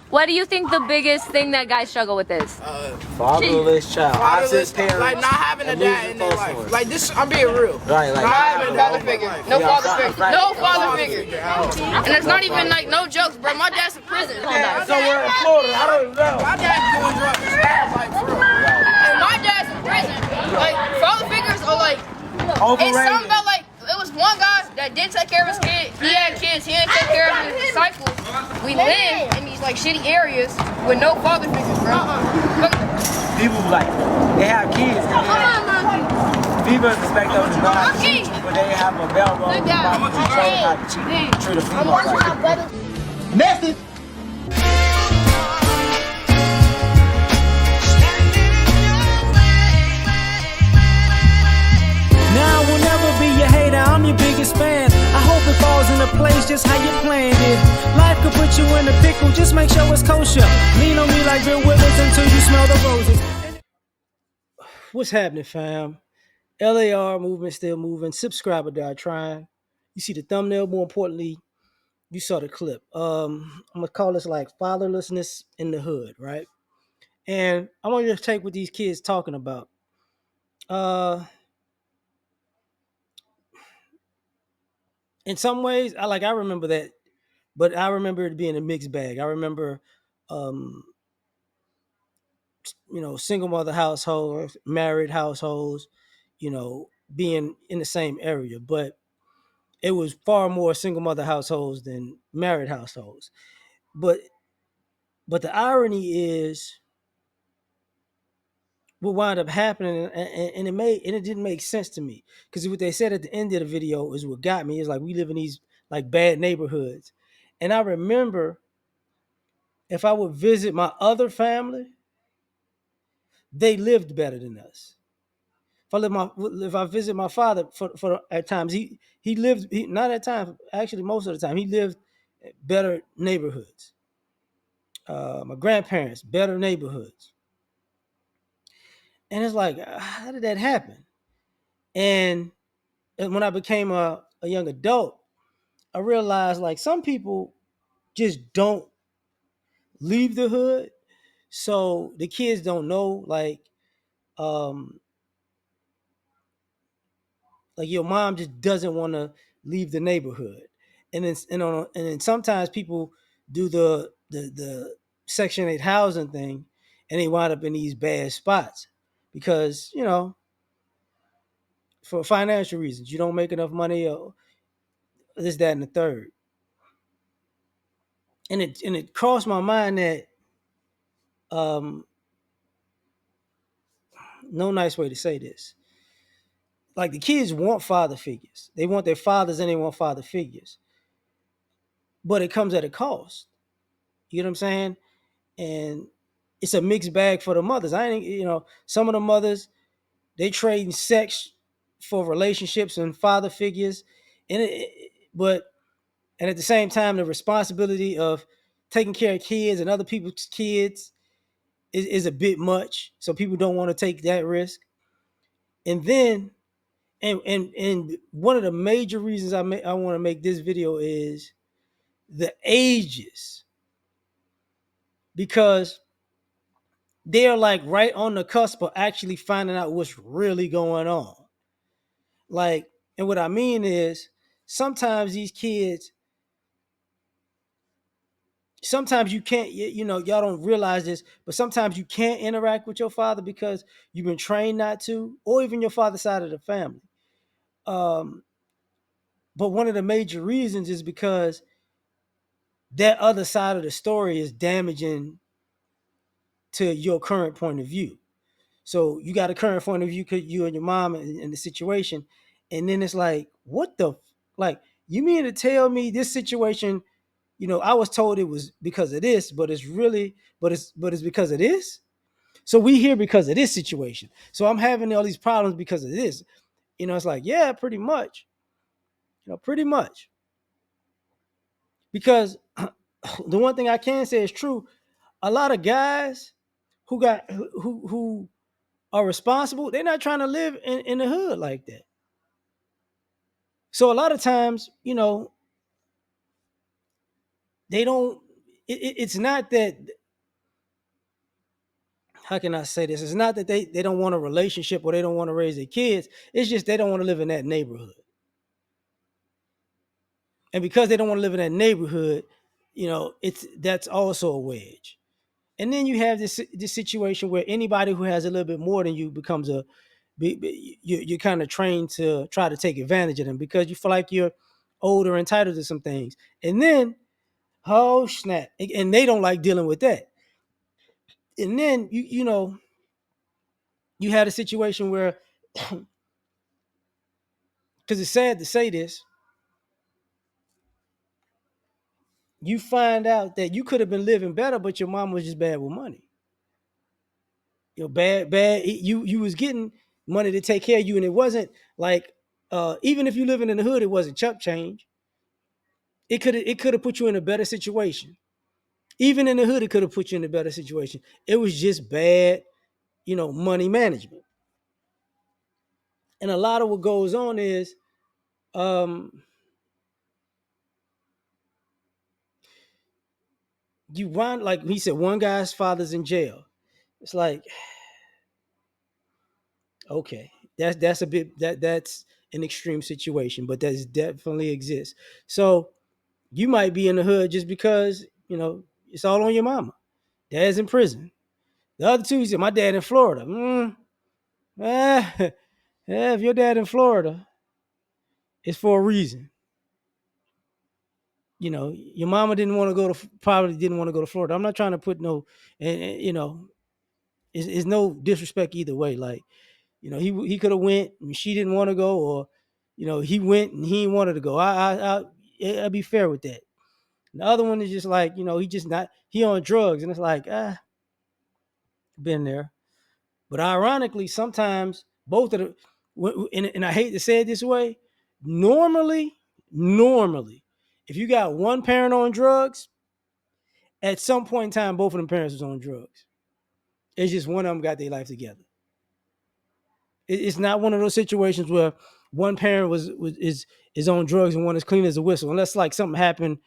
What do you think the biggest thing that guys struggle with is? Fatherless child. Fatherless, like not having a dad in their life. Like this, I'm being real. Right, like not having a father figure. No father figure. No father figure. And it's not even like no jokes, bro. My dad's in prison. somewhere in Florida. I don't even know. My dad's doing drugs. Like for real. And my dad's in prison. Like father figures are like. It's something about like it was one guy that did take care of his kid. He had kids. He didn't take care of his disciples. We live in these like shitty areas with no father figures, bro. People like they have kids. People expect them to know how to cheat, but they have a bell roll about to show how to cheat. Treat a female right. Message. Now I will never be your hater, I'm your biggest fan. I hope it falls into place just how you planned it. Life could put you in a pickle, just make sure it's kosher. Lean on me like Bill Withers until you smell the roses. What's happening, fam? L.A.R. movement still moving. Subscriber die trying. You see the thumbnail, more importantly, you saw the clip. I'm gonna call this like Fatherlessness in the Hood, right? And I want you to take what these kids talking about. In some ways, I remember that, but I remember it being a mixed bag. I remember, um, single mother households, married households, being in the same area, but it was far more single mother households than married households. But the irony is what wound up happening, and it didn't make sense to me because what they said at the end of the video is what got me. Is like we live in these like bad neighborhoods, and I remember if I would visit my other family, they lived better than us. If I visit my father for at times, he lived not at times, actually most of the time he lived better neighborhoods. My grandparents, better neighborhoods, and it's like, how did that happen? And when I became a young adult, I realized like some people just don't leave the hood, so the kids don't know um, like your mom just doesn't want to leave the neighborhood, and then sometimes people do the Section 8 housing thing, and they wind up in these bad spots because for financial reasons you don't make enough money or this, that, and the third. And it crossed my mind that no nice way to say this. Like the kids want father figures. They want their fathers and they want father figures. But it comes at a cost. You know what I'm saying? And it's a mixed bag for the mothers. I ain't, some of the mothers, they trade sex for relationships and father figures. And at the same time, the responsibility of taking care of kids and other people's kids is a bit much. So people don't want to take that risk. And then and one of the major reasons I want to make this video is the ages, because they're like right on the cusp of actually finding out what's really going on. Like, and what I mean is sometimes these kids, sometimes you can't, y'all don't realize this, but sometimes you can't interact with your father because you've been trained not to, or even your father's side of the family. But one of the major reasons is because that other side of the story is damaging to your current point of view. So you got a current point of view, you and your mom in the situation, and then it's like, what the, like, you mean to tell me this situation, I was told it was because of this, but it's really, but it's because of this. So we here because of this situation. So I'm having all these problems because of this. It's like, yeah, pretty much. Pretty much. Because the one thing I can say is true. A lot of guys who are responsible, they're not trying to live in the hood like that. So a lot of times, they don't, it's not that, how can I say this? It's not that they don't want a relationship or they don't want to raise their kids. It's just they don't want to live in that neighborhood. And because they don't want to live in that neighborhood, it's that's also a wedge. And then you have this situation where anybody who has a little bit more than you becomes you're kind of trained to try to take advantage of them because you feel like you're older, entitled to some things. And then, oh snap, and they don't like dealing with that. And then you had a situation where, because it's sad to say this, you find out that you could have been living better, but your mom was just bad with money. Bad. You was getting money to take care of you, and it wasn't like, even if you living in the hood, it wasn't chump change. It could have put you in a better situation. Even in the hood, it could have put you in a better situation. It was just bad, money management. And a lot of what goes on is, um, you wind, like he said, one guy's father's in jail. It's like, okay, that's a bit that's an extreme situation, but that definitely exists. So you might be in the hood just because it's all on your mama. Dad's in prison. The other two, he said, my dad in Florida. Yeah, if your dad in Florida, it's for a reason. Your mama didn't want to probably didn't want to go to Florida. I'm not trying to put no, and it's no disrespect either way. Like, he could have went and she didn't want to go, or he went and he wanted to go. I'll be fair with that. And the other one is just like, he just not, he on drugs, and it's like, been there. But ironically, sometimes both of and I hate to say it this way, normally, if you got one parent on drugs, at some point in time, both of them parents was on drugs. It's just one of them got their life together. It's not one of those situations where one parent is on drugs and one is clean as a whistle, unless like something happened,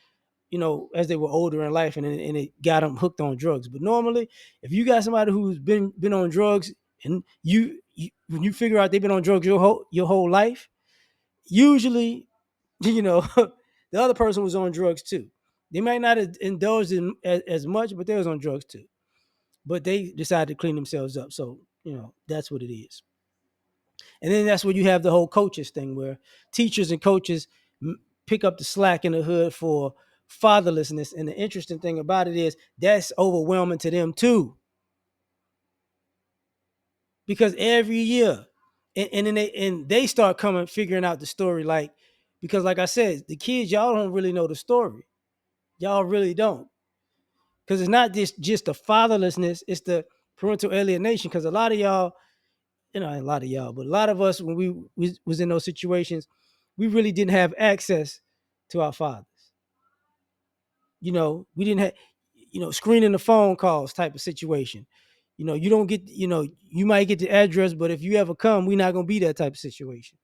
as they were older in life, and it got them hooked on drugs. But normally, if you got somebody who's been on drugs, and when you figure out they've been on drugs your whole life, usually, the other person was on drugs too. They might not have indulged in as much, but they was on drugs too. But they decided to clean themselves up. So, that's what it is. And then that's where you have the whole coaches thing, where teachers and coaches pick up the slack in the hood for fatherlessness. And the interesting thing about it is that's overwhelming to them too, because every year, and then they start coming figuring out the story, like, because like I said, the kids, y'all don't really know the story. Y'all really don't, because it's not just the fatherlessness, it's the parental alienation. Because a lot of y'all, a lot of y'all, but a lot of us, when we was in those situations, we really didn't have access to our fathers. We didn't have, screening the phone calls type of situation. You don't get, you might get the address, but if you ever come, we're not gonna be that type of situation.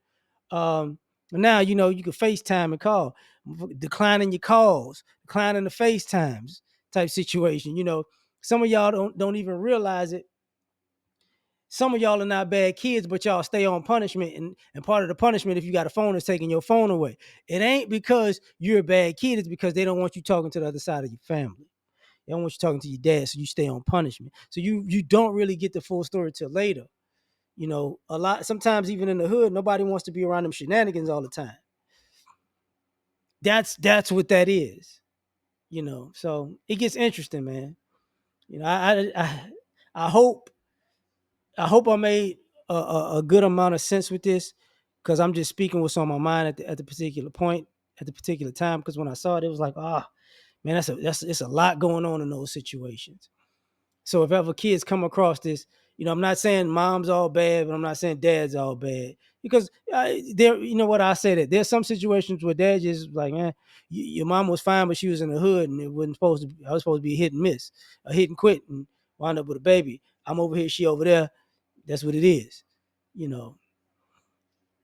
Now you can FaceTime and call, declining your calls, declining the FaceTimes type situation. Some of y'all don't even realize it. Some of y'all are not bad kids, but y'all stay on punishment. And part of the punishment, if you got a phone, is taking your phone away. It ain't because you're a bad kid. It's because they don't want you talking to the other side of your family. They don't want you talking to your dad, so you stay on punishment. So you don't really get the full story till later. A lot, sometimes even in the hood, nobody wants to be around them shenanigans all the time. That's what that is. So it gets interesting, man. I hope I made a good amount of sense with this, because I'm just speaking what's on my mind at the particular point, at the particular time. Because when I saw it, it was like, man, it's a lot going on in those situations. So if ever kids come across this, I'm not saying mom's all bad, but I'm not saying dad's all bad, because there, what I say, that there's some situations where dad just like, man, your mom was fine, but she was in the hood, and it wasn't supposed to. I was supposed to be a hit and miss, a hit and quit, and wind up with a baby. I'm over here, she over there. That's what it is, you know.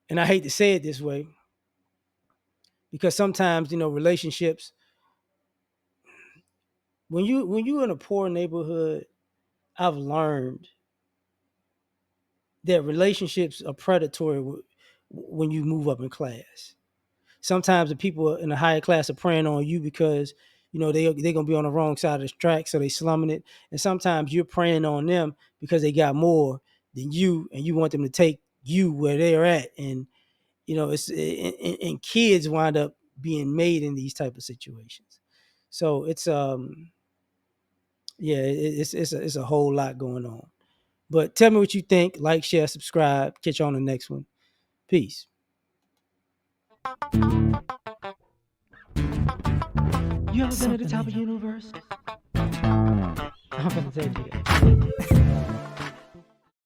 And I hate to say it this way, because sometimes, relationships, when you in a poor neighborhood, I've learned that relationships are predatory when you move up in class. Sometimes the people in the higher class are preying on you because they're gonna be on the wrong side of the track, so they slumming it. And sometimes you're preying on them because they got more than you, and you want them to take you where they're at. And it's and kids wind up being made in these type of situations. So it's yeah, it's a whole lot going on. But tell me what you think. Like, share, subscribe. Catch you on the next one. Peace. You ever been at the top of the universe? I'm gonna tell you that.